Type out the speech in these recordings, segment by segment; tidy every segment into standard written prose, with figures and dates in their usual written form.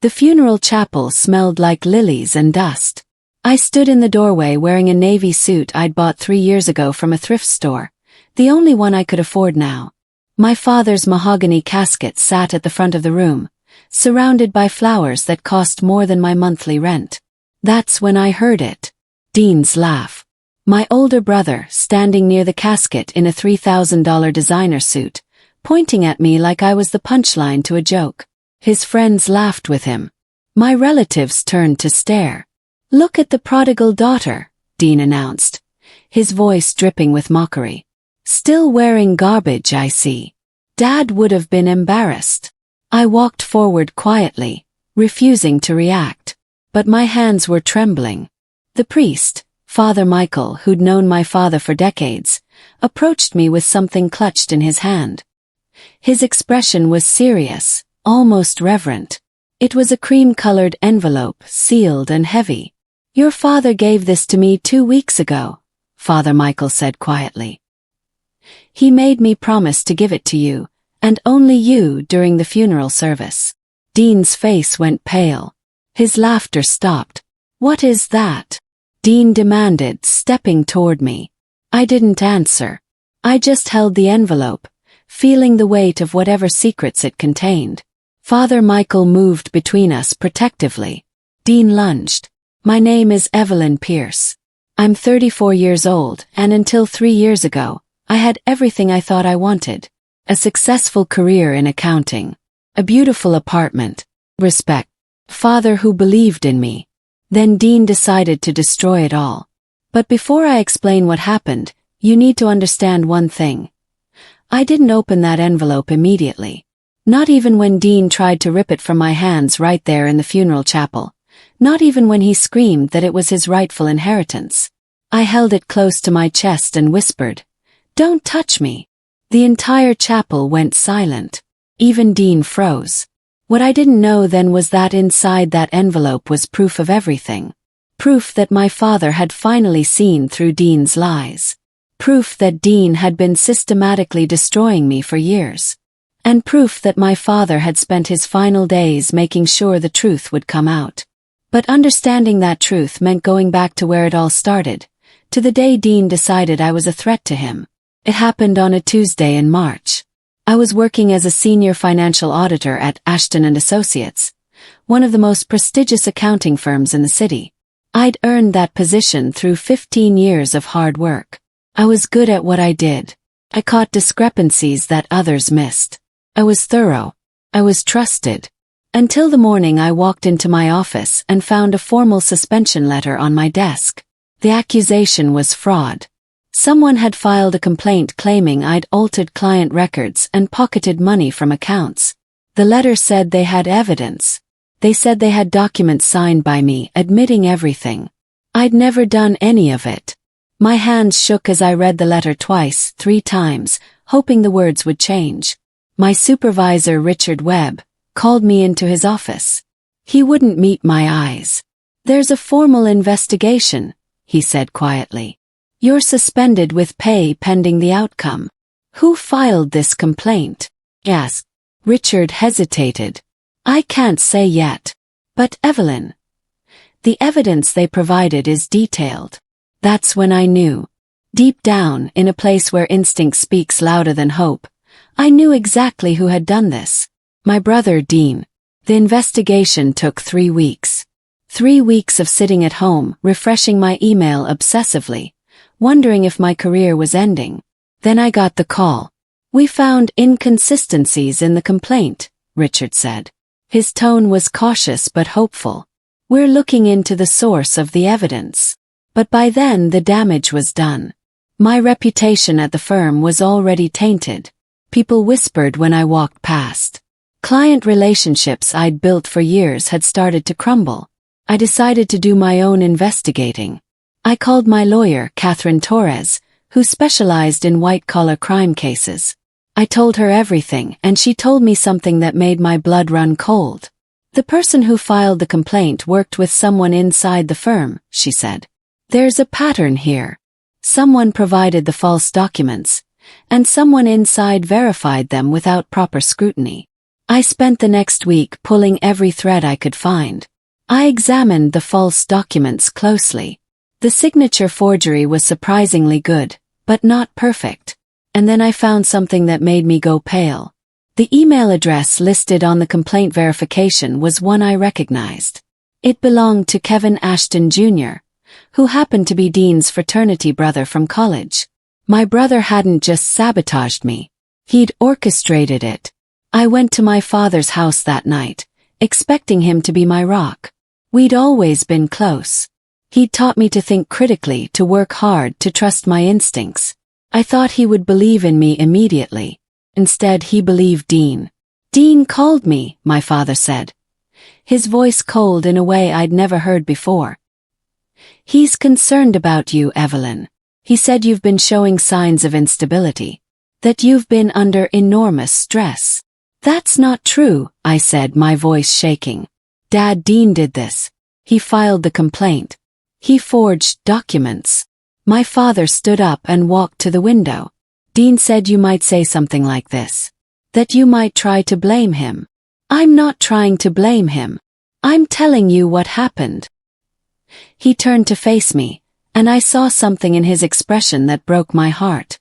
The funeral chapel smelled like lilies and dust. I stood in the doorway wearing a navy suit I'd bought 3 years ago from a thrift store, the only one I could afford now. My father's mahogany casket sat at the front of the room, surrounded by flowers that cost more than my monthly rent. That's when I heard it. Dean's laugh. My older brother, standing near the casket in a $3,000 designer suit, pointing at me like I was the punchline to a joke. His friends laughed with him. My relatives turned to stare. "Look at the prodigal daughter," Dean announced, his voice dripping with mockery. "Still wearing garbage, I see." Dad would have been embarrassed. I walked forward quietly, refusing to react. But my hands were trembling. The priest, Father Michael, who'd known my father for decades, approached me with something clutched in his hand. His expression was serious, almost reverent. It was a cream-colored envelope, sealed and heavy. "Your father gave this to me 2 weeks ago," Father Michael said quietly. "He made me promise to give it to you, and only you, during the funeral service." Dean's face went pale. His laughter stopped. "What is that?" Dean demanded, stepping toward me. I didn't answer. I just held the envelope, feeling the weight of whatever secrets it contained. Father Michael moved between us protectively. Dean lunged. "My name is Evelyn Pierce. I'm 34 years old, and until 3 years ago, I had everything I thought I wanted. A successful career in accounting. A beautiful apartment. Respect. Father who believed in me." Then Dean decided to destroy it all. But before I explain what happened, you need to understand one thing. I didn't open that envelope immediately. Not even when Dean tried to rip it from my hands right there in the funeral chapel. Not even when he screamed that it was his rightful inheritance. I held it close to my chest and whispered, "Don't touch me." The entire chapel went silent. Even Dean froze. What I didn't know then was that inside that envelope was proof of everything. Proof that my father had finally seen through Dean's lies. Proof that Dean had been systematically destroying me for years. And proof that my father had spent his final days making sure the truth would come out. But understanding that truth meant going back to where it all started, to the day Dean decided I was a threat to him. It happened on a Tuesday in March. I was working as a senior financial auditor at Ashton & Associates, one of the most prestigious accounting firms in the city. I'd earned that position through 15 years of hard work. I was good at what I did. I caught discrepancies that others missed. I was thorough. I was trusted. Until the morning I walked into my office and found a formal suspension letter on my desk. The accusation was fraud. Someone had filed a complaint claiming I'd altered client records and pocketed money from accounts. The letter said they had evidence. They said they had documents signed by me admitting everything. I'd never done any of it. My hands shook as I read the letter twice, 3 times, hoping the words would change. My supervisor, Richard Webb, called me into his office. He wouldn't meet my eyes. "There's a formal investigation," he said quietly. "You're suspended with pay pending the outcome." "Who filed this complaint?" asked. Richard hesitated. "I can't say yet. But Evelyn, the evidence they provided is detailed." That's when I knew. Deep down, in a place where instinct speaks louder than hope, I knew exactly who had done this. My brother Dean. The investigation took 3 weeks. 3 weeks of sitting at home, refreshing my email obsessively, wondering if my career was ending. Then I got the call. "We found inconsistencies in the complaint," Richard said. His tone was cautious but hopeful. "We're looking into the source of the evidence." But by then the damage was done. My reputation at the firm was already tainted. People whispered when I walked past. Client relationships I'd built for years had started to crumble. I decided to do my own investigating. I called my lawyer, Catherine Torres, who specialized in white-collar crime cases. I told her everything, and she told me something that made my blood run cold. "The person who filed the complaint worked with someone inside the firm," she said. "There's a pattern here. Someone provided the false documents, and someone inside verified them without proper scrutiny. I spent the next week pulling every thread I could find. I examined the false documents closely. The signature forgery was surprisingly good, but not perfect. And then I found something that made me go pale. The email address listed on the complaint verification was one I recognized. It belonged to Kevin Ashton Jr., who happened to be Dean's fraternity brother from college. My brother hadn't just sabotaged me. He'd orchestrated it. I went to my father's house that night, expecting him to be my rock. We'd always been close. He'd taught me to think critically, to work hard, to trust my instincts. I thought he would believe in me immediately. Instead, he believed Dean. Dean called me, my father said. His voice cold in a way I'd never heard before. He's concerned about you, Evelyn. He said you've been showing signs of instability. That you've been under enormous stress. That's not true, I said, my voice shaking. Dad, Dean did this. He filed the complaint. He forged documents. My father stood up and walked to the window. Dean said you might say something like this. That you might try to blame him. I'm not trying to blame him. I'm telling you what happened. He turned to face me, and I saw something in his expression that broke my heart.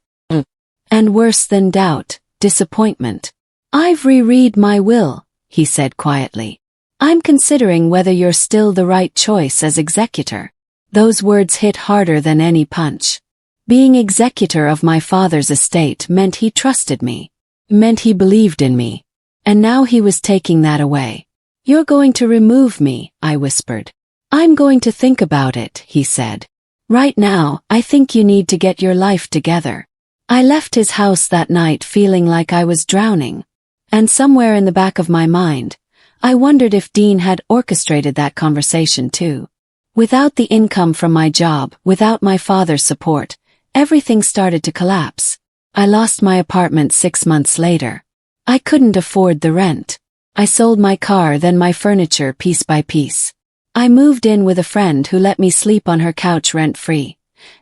And worse than doubt, disappointment. I've reread my will, he said quietly. I'm considering whether you're still the right choice as executor. Those words hit harder than any punch. Being executor of my father's estate meant he trusted me. Meant he believed in me. And now he was taking that away. You're going to remove me, I whispered. I'm going to think about it, he said. Right now, I think you need to get your life together. I left his house that night feeling like I was drowning. And somewhere in the back of my mind, I wondered if Dean had orchestrated that conversation too. Without the income from my job, without my father's support, everything started to collapse. I lost my apartment 6 months later. I couldn't afford the rent. I sold my car, then my furniture piece by piece. I moved in with a friend who let me sleep on her couch rent-free.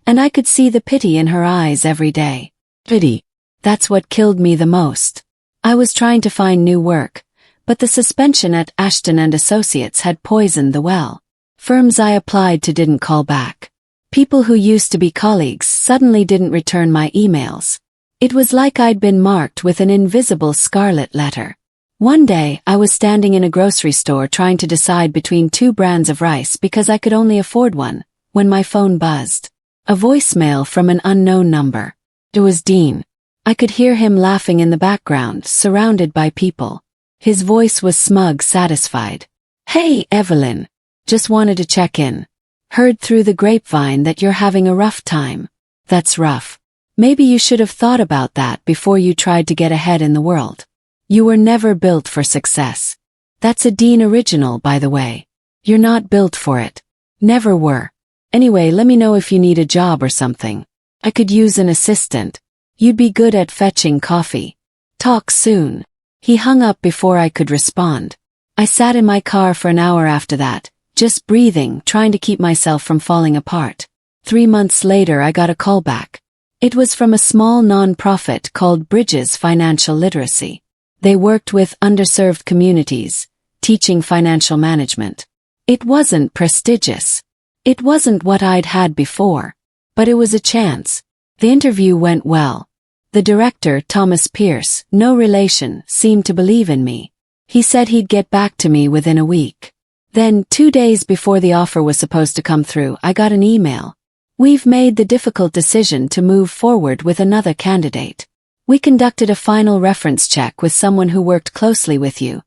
And I could see the pity in her eyes every day. Pity. That's what killed me the most. I was trying to find new work, but the suspension at Ashton and Associates had poisoned the well. Firms I applied to didn't call back. People who used to be colleagues suddenly didn't return my emails. It was like I'd been marked with an invisible scarlet letter. One day, I was standing in a grocery store trying to decide between 2 brands of rice because I could only afford one, when my phone buzzed. A voicemail from an unknown number. It was Dean. I could hear him laughing in the background, surrounded by people. His voice was smug, satisfied. Hey, Evelyn. Just wanted to check in. Heard through the grapevine that you're having a rough time. That's rough. Maybe you should have thought about that before you tried to get ahead in the world. You were never built for success. That's a Dean original, by the way. You're not built for it. Never were. Anyway, let me know if you need a job or something. I could use an assistant. You'd be good at fetching coffee. Talk soon. He hung up before I could respond. I sat in my car for an hour after that, just breathing, trying to keep myself from falling apart. 3 months later, I got a call back. It was from a small non-profit called Bridges Financial Literacy. They worked with underserved communities, teaching financial management. It wasn't prestigious. It wasn't what I'd had before. But it was a chance. The interview went well. The director, Thomas Pierce, no relation, seemed to believe in me. He said he'd get back to me within a week. Then, 2 days before the offer was supposed to come through, I got an email. We've made the difficult decision to move forward with another candidate. We conducted a final reference check with someone who worked closely with you,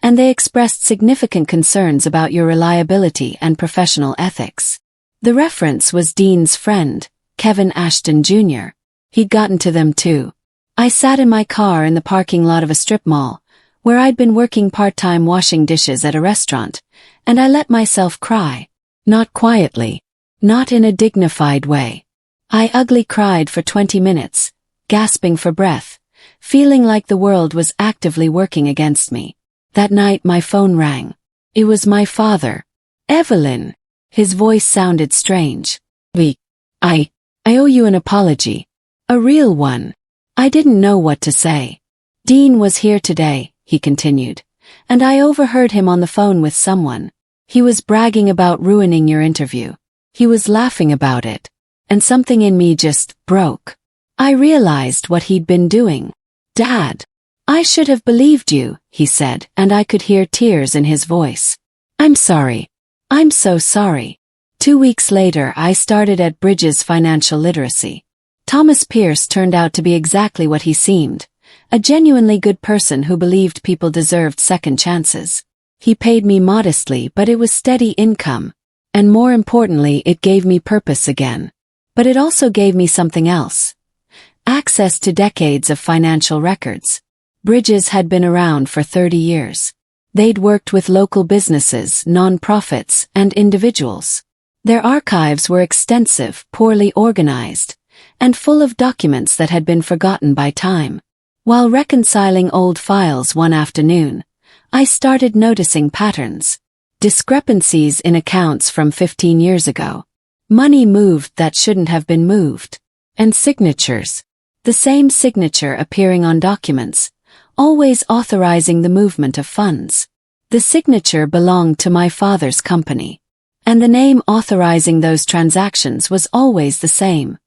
and they expressed significant concerns about your reliability and professional ethics. The reference was Dean's friend, Kevin Ashton Jr. He'd gotten to them too. I sat in my car in the parking lot of a strip mall, where I'd been working part-time washing dishes at a restaurant, and I let myself cry. Not quietly. Not in a dignified way. I ugly cried for 20 minutes, gasping for breath, feeling like the world was actively working against me. That night my phone rang. It was my father. Evelyn. His voice sounded strange. I owe you an apology. A real one. I didn't know what to say. Dean was here today, he continued. And I overheard him on the phone with someone. He was bragging about ruining your interview. He was laughing about it. And something in me just broke. I realized what he'd been doing. Dad, I should have believed you, he said, and I could hear tears in his voice. I'm sorry. I'm so sorry. 2 weeks later, I started at Bridges Financial Literacy. Thomas Pierce turned out to be exactly what he seemed, a genuinely good person who believed people deserved second chances. He paid me modestly, but it was steady income. And more importantly, it gave me purpose again. But it also gave me something else. Access to decades of financial records. Bridges had been around for 30 years. They'd worked with local businesses, non-profits, and individuals. Their archives were extensive, poorly organized, and full of documents that had been forgotten by time. While reconciling old files one afternoon, I started noticing patterns. Discrepancies in accounts from 15 years ago. Money moved that shouldn't have been moved. And signatures. The same signature appearing on documents, always authorizing the movement of funds. The signature belonged to my father's company. And the name authorizing those transactions was always the same.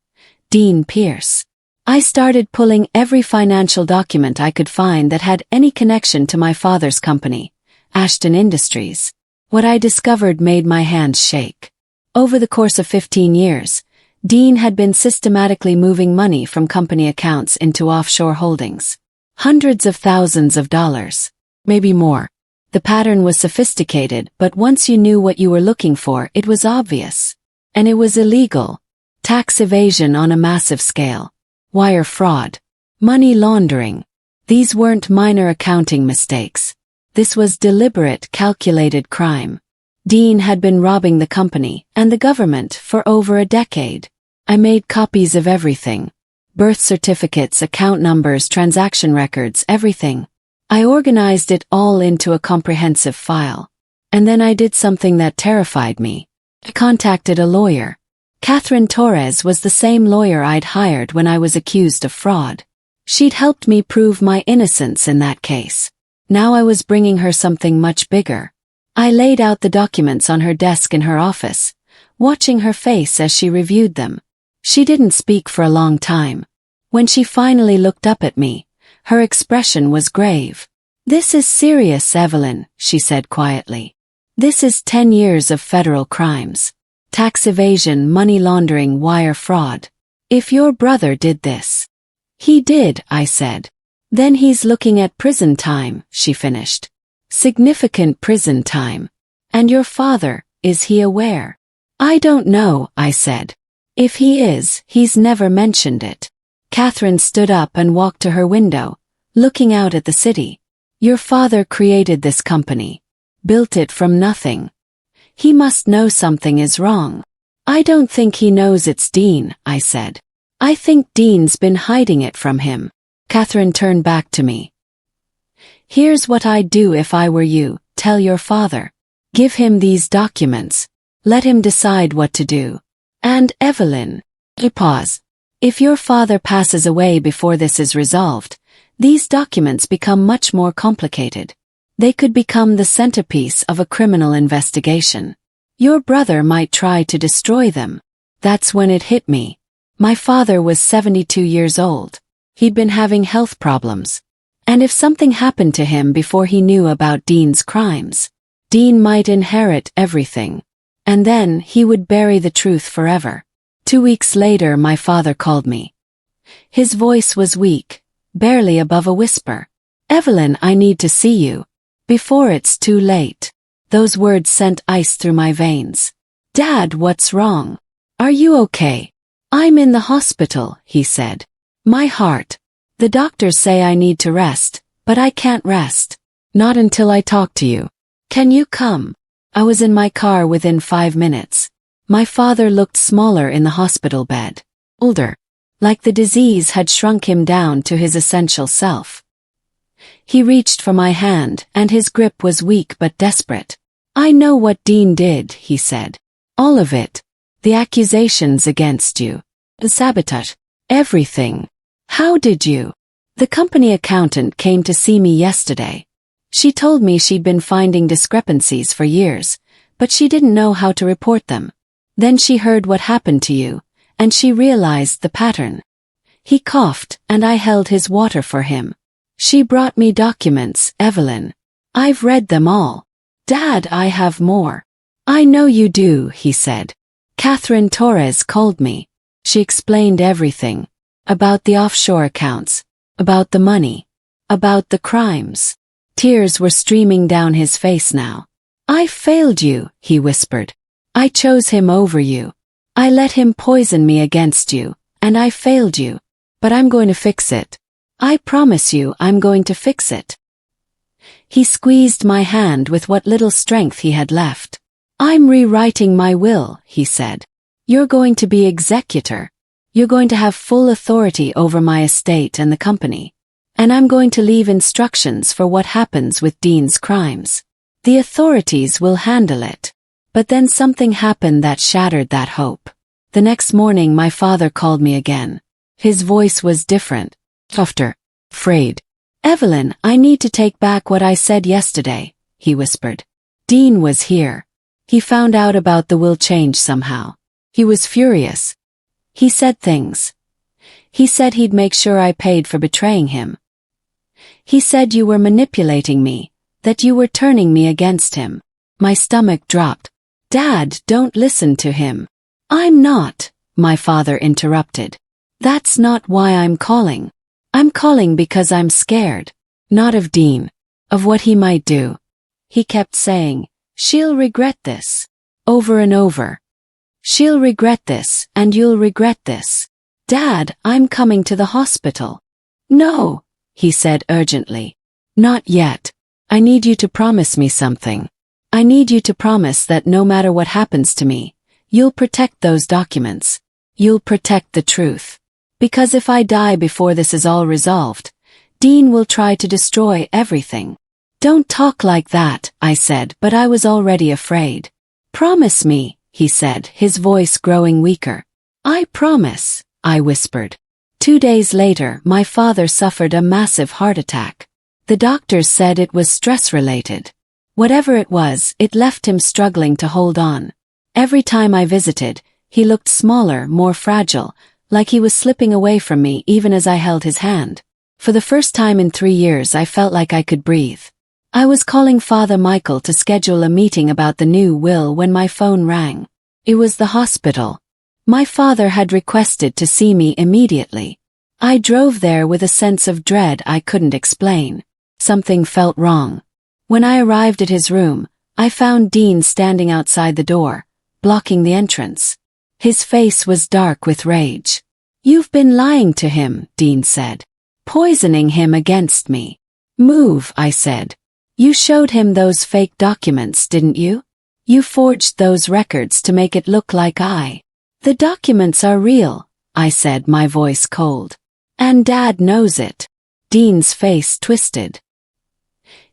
Dean Pierce. I started pulling every financial document I could find that had any connection to my father's company, Ashton Industries. What I discovered made my hands shake. Over the course of 15 years, Dean had been systematically moving money from company accounts into offshore holdings. Hundreds of thousands of dollars. Maybe more. The pattern was sophisticated, but once you knew what you were looking for, it was obvious. And it was illegal. Tax evasion on a massive scale. Wire fraud. Money laundering. These weren't minor accounting mistakes. This was deliberate, calculated crime. Dean had been robbing the company and the government for over a decade. I made copies of everything. Birth certificates, account numbers, transaction records, everything. I organized it all into a comprehensive file. And then I did something that terrified me. I contacted a lawyer. Catherine Torres was the same lawyer I'd hired when I was accused of fraud. She'd helped me prove my innocence in that case. Now I was bringing her something much bigger. I laid out the documents on her desk in her office, watching her face as she reviewed them. She didn't speak for a long time. When she finally looked up at me, her expression was grave. "This is serious, Evelyn," she said quietly. "This is 10 years of federal crimes. Tax evasion, money laundering, wire fraud. If your brother did this." "He did," I said. "Then he's looking at prison time," she finished. "Significant prison time. And your father, is he aware?" "I don't know," I said. "If he is, he's never mentioned it." Catherine stood up and walked to her window, looking out at the city. "Your father created this company. Built it from nothing. He must know something is wrong." "I don't think he knows it's Dean," I said. "I think Dean's been hiding it from him." Catherine turned back to me. "Here's what I'd do if I were you. Tell your father. Give him these documents. Let him decide what to do. And Evelyn." Pause. "If your father passes away before this is resolved, these documents become much more complicated. They could become the centerpiece of a criminal investigation. Your brother might try to destroy them." That's when it hit me. My father was 72 years old. He'd been having health problems. And if something happened to him before he knew about Dean's crimes, Dean might inherit everything. And then he would bury the truth forever. 2 weeks later, my father called me. His voice was weak, barely above a whisper. "Evelyn, I need to see you. Before it's too late." Those words sent ice through my veins. "Dad, what's wrong? Are you okay?" "I'm in the hospital," he said. "My heart. The doctors say I need to rest, but I can't rest. Not until I talk to you. Can you come?" I was in my car within 5 minutes. My father looked smaller in the hospital bed. Older. Like the disease had shrunk him down to his essential self. He reached for my hand, and his grip was weak but desperate. "I know what Dean did," he said. "All of it. The accusations against you. The sabotage. Everything. How did you?" "The company accountant came to see me yesterday. She told me she'd been finding discrepancies for years, but she didn't know how to report them. Then she heard what happened to you, and she realized the pattern. He coughed, and I held his water for him. She brought me documents, Evelyn. I've read them all. Dad, I have more. I know you do, he said. Catherine Torres called me. She explained everything. About the offshore accounts. About the money. About the crimes. Tears were streaming down his face now. I failed you, he whispered. I chose him over you. I let him poison me against you, and I failed you. But I'm going to fix it. I promise you I'm going to fix it. He squeezed my hand with what little strength he had left. I'm rewriting my will, he said. You're going to be executor. You're going to have full authority over my estate and the company. And I'm going to leave instructions for what happens with Dean's crimes. The authorities will handle it. But then something happened that shattered that hope. The next morning my father called me again. His voice was different, softer, afraid. Evelyn, I need to take back what I said yesterday, he whispered. Dean was here. He found out about the will change somehow. He was furious. He said things. He said he'd make sure I paid for betraying him. He said you were manipulating me, that you were turning me against him. My stomach dropped. Dad, don't listen to him. I'm not, my father interrupted. That's not why I'm calling. I'm calling because I'm scared. Not of Dean. Of what he might do. He kept saying, she'll regret this. Over and over. She'll regret this, and you'll regret this. Dad, I'm coming to the hospital. No, he said urgently. Not yet. I need you to promise me something. I need you to promise that no matter what happens to me, you'll protect those documents. You'll protect the truth. Because if I die before this is all resolved, Dean will try to destroy everything. Don't talk like that, I said, but I was already afraid. Promise me, he said, his voice growing weaker. I promise, I whispered. 2 days later, my father suffered a massive heart attack. The doctors said it was stress-related. Whatever it was, it left him struggling to hold on. Every time I visited, he looked smaller, more fragile, like he was slipping away from me even as I held his hand. For the first time in 3 years I felt like I could breathe. I was calling Father Michael to schedule a meeting about the new will when my phone rang. It was the hospital. My father had requested to see me immediately. I drove there with a sense of dread I couldn't explain. Something felt wrong. When I arrived at his room, I found Dean standing outside the door, blocking the entrance. His face was dark with rage. You've been lying to him, Dean said. Poisoning him against me. Move, I said. You showed him those fake documents, didn't you? You forged those records to make it look like I. The documents are real, I said, my voice cold. And Dad knows it. Dean's face twisted.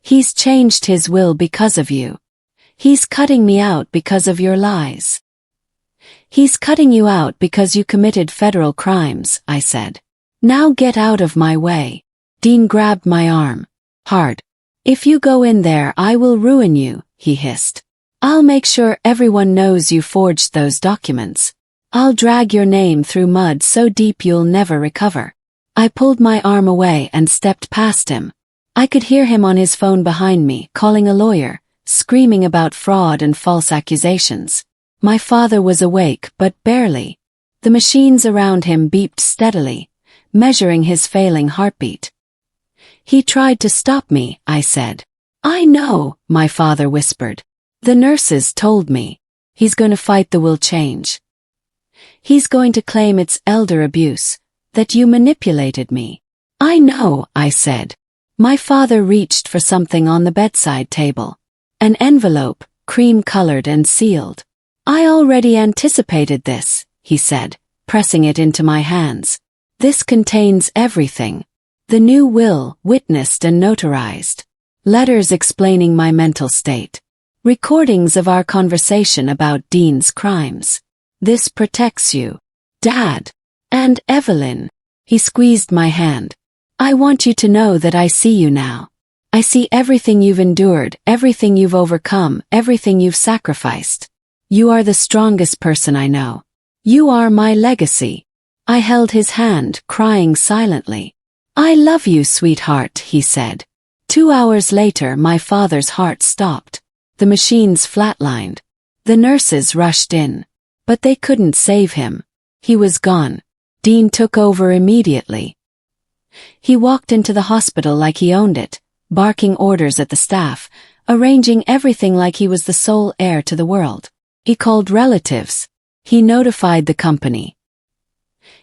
He's changed his will because of you. He's cutting me out because of your lies. He's cutting you out because you committed federal crimes, I said. Now get out of my way. Dean grabbed my arm. Hard. If you go in there I will ruin you, he hissed. I'll make sure everyone knows you forged those documents. I'll drag your name through mud so deep you'll never recover. I pulled my arm away and stepped past him. I could hear him on his phone behind me, calling a lawyer, screaming about fraud and false accusations. My father was awake, but barely. The machines around him beeped steadily, measuring his failing heartbeat. He tried to stop me, I said. I know, my father whispered. The nurses told me. He's going to fight the will change. He's going to claim it's elder abuse, that you manipulated me. I know, I said. My father reached for something on the bedside table. An envelope, cream-colored and sealed. I already anticipated this, he said, pressing it into my hands. This contains everything. The new will, witnessed and notarized. Letters explaining my mental state. Recordings of our conversation about Dean's crimes. This protects you. Dad. And Evelyn. He squeezed my hand. I want you to know that I see you now. I see everything you've endured, everything you've overcome, everything you've sacrificed. You are the strongest person I know. You are my legacy. I held his hand, crying silently. I love you, sweetheart, he said. 2 hours later, my father's heart stopped. The machines flatlined. The nurses rushed in. But they couldn't save him. He was gone. Dean took over immediately. He walked into the hospital like he owned it, barking orders at the staff, arranging everything like he was the sole heir to the world. He called relatives. He notified the company.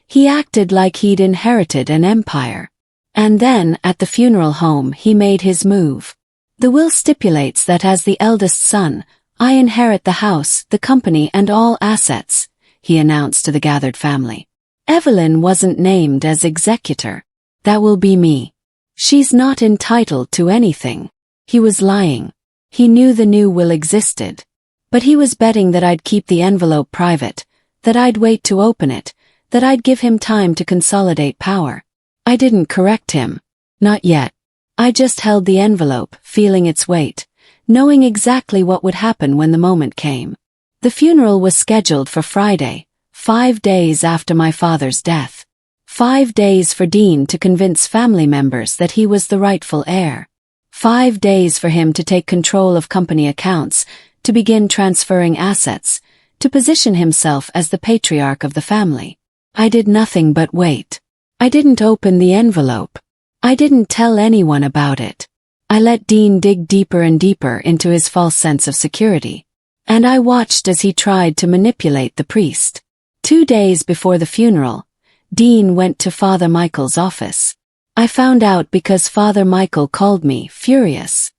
He acted like he'd inherited an empire. And then, at the funeral home, he made his move. The will stipulates that as the eldest son, I inherit the house, the company, and all assets, he announced to the gathered family. Evelyn wasn't named as executor. That will be me. She's not entitled to anything. He was lying. He knew the new will existed. But he was betting that I'd keep the envelope private, that I'd wait to open it, that I'd give him time to consolidate power. I didn't correct him. Not yet. I just held the envelope, feeling its weight, knowing exactly what would happen when the moment came. The funeral was scheduled for Friday, 5 days after my father's death. 5 days for Dean to convince family members that he was the rightful heir. 5 days for him to take control of company accounts, to begin transferring assets, to position himself as the patriarch of the family. I did nothing but wait. I didn't open the envelope. I didn't tell anyone about it. I let Dean dig deeper and deeper into his false sense of security. And I watched as he tried to manipulate the priest. 2 days before the funeral, Dean went to Father Michael's office. I found out because Father Michael called me, furious.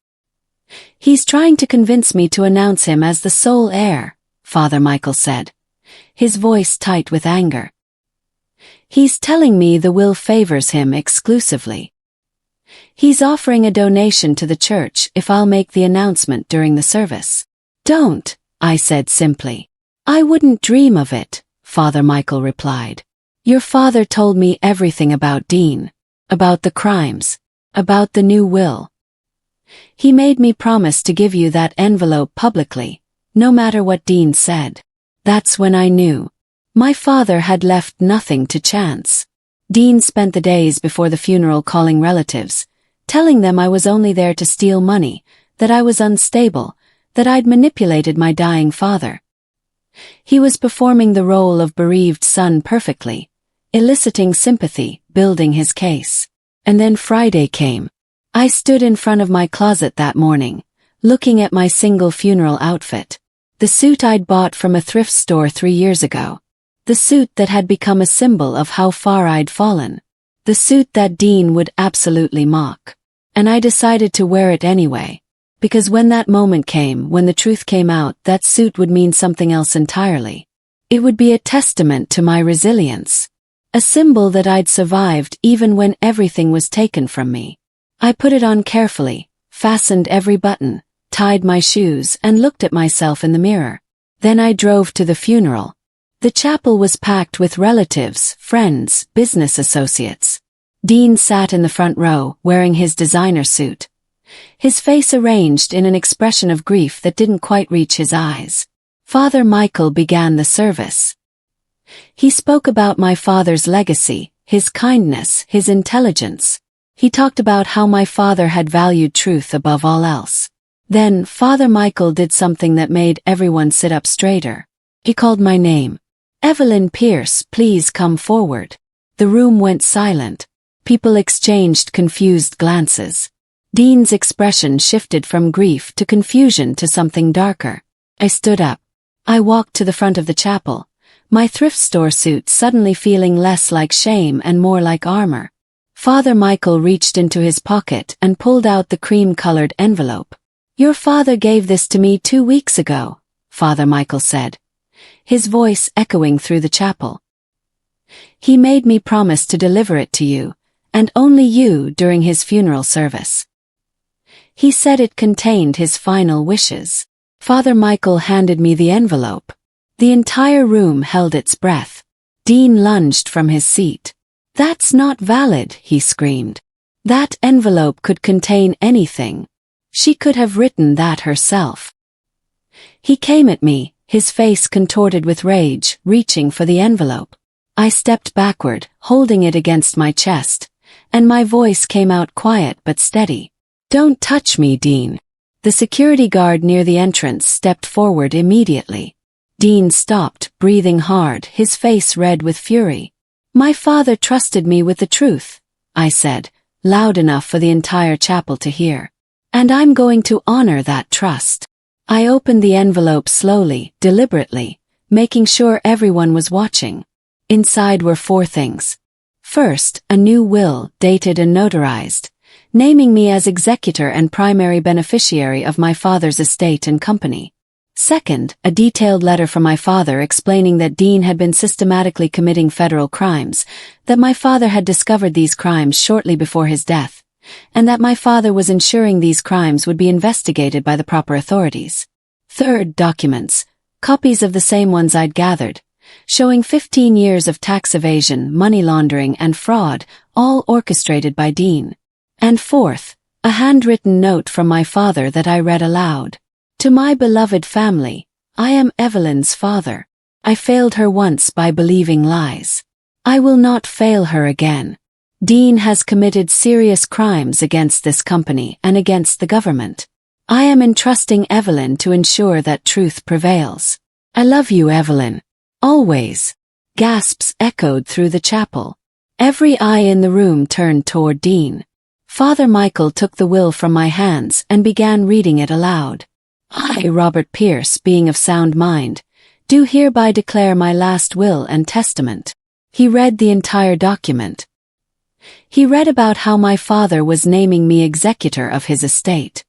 He's trying to convince me to announce him as the sole heir, Father Michael said, his voice tight with anger. He's telling me the will favors him exclusively. He's offering a donation to the church if I'll make the announcement during the service. Don't, I said simply. I wouldn't dream of it, Father Michael replied. Your father told me everything about Dean, about the crimes, about the new will. He made me promise to give you that envelope publicly, no matter what Dean said. That's when I knew. My father had left nothing to chance. Dean spent the days before the funeral calling relatives, telling them I was only there to steal money, that I was unstable, that I'd manipulated my dying father. He was performing the role of bereaved son perfectly, eliciting sympathy, building his case. And then Friday came. I stood in front of my closet that morning, looking at my single funeral outfit. The suit I'd bought from a thrift store 3 years ago. The suit that had become a symbol of how far I'd fallen. The suit that Dean would absolutely mock. And I decided to wear it anyway. Because when that moment came, when the truth came out, that suit would mean something else entirely. It would be a testament to my resilience. A symbol that I'd survived even when everything was taken from me. I put it on carefully, fastened every button, tied my shoes, and looked at myself in the mirror. Then I drove to the funeral. The chapel was packed with relatives, friends, business associates. Dean sat in the front row, wearing his designer suit. His face arranged in an expression of grief that didn't quite reach his eyes. Father Michael began the service. He spoke about my father's legacy, his kindness, his intelligence. He talked about how my father had valued truth above all else. Then, Father Michael did something that made everyone sit up straighter. He called my name. Evelyn Pierce, please come forward. The room went silent. People exchanged confused glances. Dean's expression shifted from grief to confusion to something darker. I stood up. I walked to the front of the chapel, my thrift store suit suddenly feeling less like shame and more like armor. Father Michael reached into his pocket and pulled out the cream-colored envelope. Your father gave this to me 2 weeks ago, Father Michael said, his voice echoing through the chapel. He made me promise to deliver it to you, and only you, during his funeral service. He said it contained his final wishes. Father Michael handed me the envelope. The entire room held its breath. Dean lunged from his seat. That's not valid, he screamed. That envelope could contain anything. She could have written that herself. He came at me, his face contorted with rage, reaching for the envelope. I stepped backward, holding it against my chest, and my voice came out quiet but steady. "Don't touch me, Dean." The security guard near the entrance stepped forward immediately. Dean stopped, breathing hard, his face red with fury. "My father trusted me with the truth," I said, loud enough for the entire chapel to hear. "And I'm going to honor that trust." I opened the envelope slowly, deliberately, making sure everyone was watching. Inside were 4 things. First, a new will, dated and notarized, naming me as executor and primary beneficiary of my father's estate and company. Second, a detailed letter from my father explaining that Dean had been systematically committing federal crimes, that my father had discovered these crimes shortly before his death, and that my father was ensuring these crimes would be investigated by the proper authorities. Third, documents, copies of the same ones I'd gathered, showing 15 years of tax evasion, money laundering, and fraud, all orchestrated by Dean. And fourth, a handwritten note from my father that I read aloud. "To my beloved family, I am Evelyn's father. I failed her once by believing lies. I will not fail her again. Dean has committed serious crimes against this company and against the government. I am entrusting Evelyn to ensure that truth prevails. I love you, Evelyn. Always." Gasps echoed through the chapel. Every eye in the room turned toward Dean. Father Michael took the will from my hands and began reading it aloud. "I, Robert Pierce, being of sound mind, do hereby declare my last will and testament." He read the entire document. He read about how my father was naming me executor of his estate.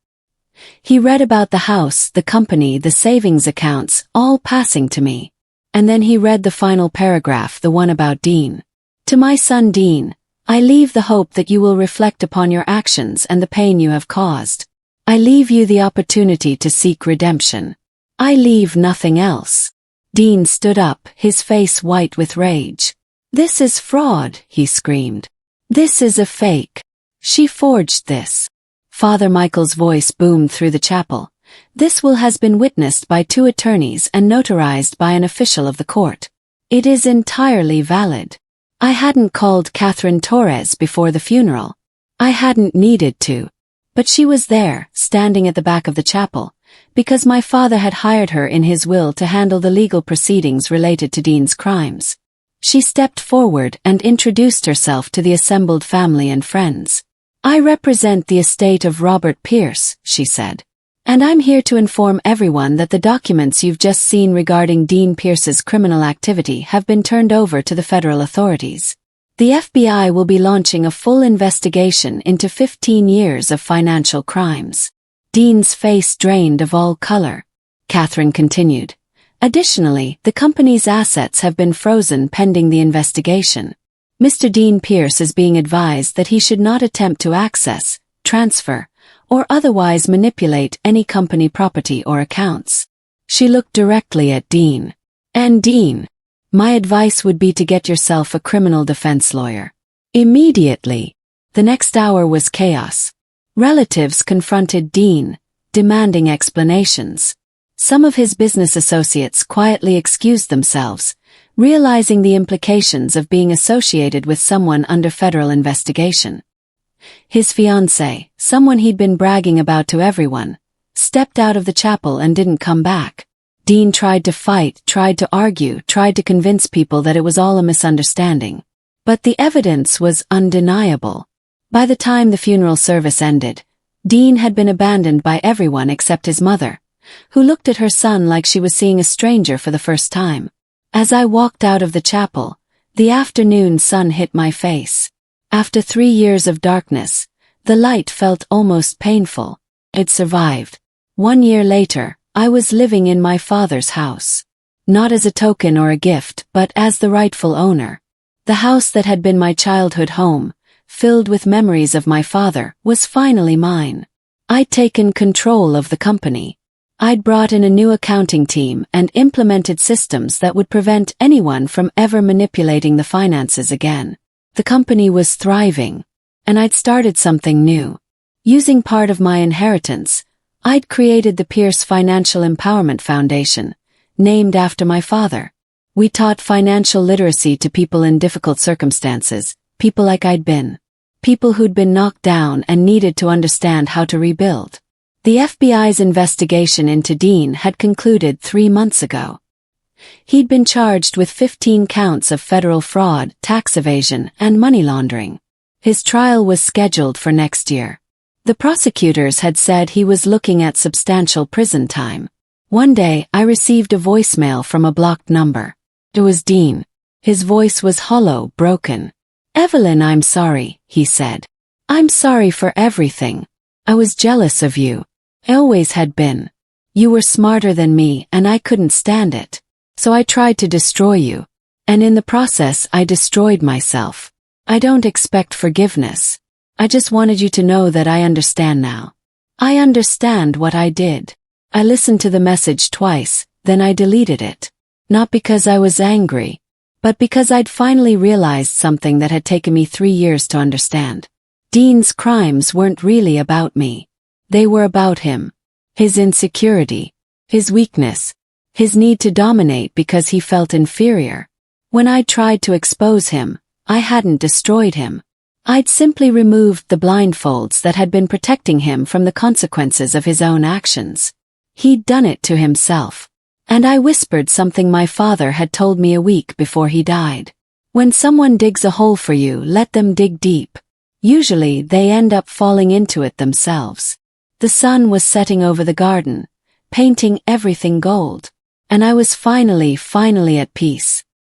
He read about the house, the company, the savings accounts, all passing to me. And then he read the final paragraph, the one about Dean. "To my son Dean, I leave the hope that you will reflect upon your actions and the pain you have caused. I leave you the opportunity to seek redemption. I leave nothing else." Dean stood up, his face white with rage. "This is fraud," he screamed. "This is a fake. She forged this." Father Michael's voice boomed through the chapel. "This will has been witnessed by 2 attorneys and notarized by an official of the court. It is entirely valid. I hadn't called Catherine Torres before the funeral. I hadn't needed to. But she was there, standing at the back of the chapel, because my father had hired her in his will to handle the legal proceedings related to Dean's crimes. She stepped forward and introduced herself to the assembled family and friends. "I represent the estate of Robert Pierce," she said. "And I'm here to inform everyone that the documents you've just seen regarding Dean Pierce's criminal activity have been turned over to the federal authorities. The FBI will be launching a full investigation into 15 years of financial crimes." Dean's face drained of all color. Catherine continued. "Additionally, the company's assets have been frozen pending the investigation. Mr. Dean Pierce is being advised that he should not attempt to access, transfer, or otherwise manipulate any company property or accounts." She looked directly at Dean. "And Dean, my advice would be to get yourself a criminal defense lawyer. Immediately." The next hour was chaos. Relatives confronted Dean, demanding explanations. Some of his business associates quietly excused themselves, realizing the implications of being associated with someone under federal investigation. His fiancée, someone he'd been bragging about to everyone, stepped out of the chapel and didn't come back. Dean tried to fight, tried to argue, tried to convince people that it was all a misunderstanding. But the evidence was undeniable. By the time the funeral service ended, Dean had been abandoned by everyone except his mother, who looked at her son like she was seeing a stranger for the first time. As I walked out of the chapel, the afternoon sun hit my face. After 3 years of darkness, the light felt almost painful. It survived. 1 year later, I was living in my father's house. Not as a token or a gift, but as the rightful owner. The house that had been my childhood home, filled with memories of my father, was finally mine. I'd taken control of the company. I'd brought in a new accounting team and implemented systems that would prevent anyone from ever manipulating the finances again. The company was thriving. and I'd started something new. Using part of my inheritance, I'd created the Pierce Financial Empowerment Foundation, named after my father. We taught financial literacy to people in difficult circumstances, people like I'd been. People who'd been knocked down and needed to understand how to rebuild. The FBI's investigation into Dean had concluded 3 months ago. He'd been charged with 15 counts of federal fraud, tax evasion, and money laundering. His trial was scheduled for next year. The prosecutors had said he was looking at substantial prison time. One day, I received a voicemail from a blocked number. It was Dean. His voice was hollow, broken. "Evelyn, I'm sorry," he said. "I'm sorry for everything. I was jealous of you. I always had been. You were smarter than me and I couldn't stand it. So I tried to destroy you. And in the process I destroyed myself. I don't expect forgiveness. I just wanted you to know that I understand now. I understand what I did." I listened to the message twice, then I deleted it. Not because I was angry, but because I'd finally realized something that had taken me 3 years to understand. Dean's crimes weren't really about me. They were about him. His insecurity. His weakness. His need to dominate because he felt inferior. When I tried to expose him, I hadn't destroyed him. I'd simply removed the blindfolds that had been protecting him from the consequences of his own actions. He'd done it to himself. And I whispered something my father had told me a week before he died. When someone digs a hole for you, let them dig deep. Usually they end up falling into it themselves. The sun was setting over the garden, painting everything gold. And I was finally at peace.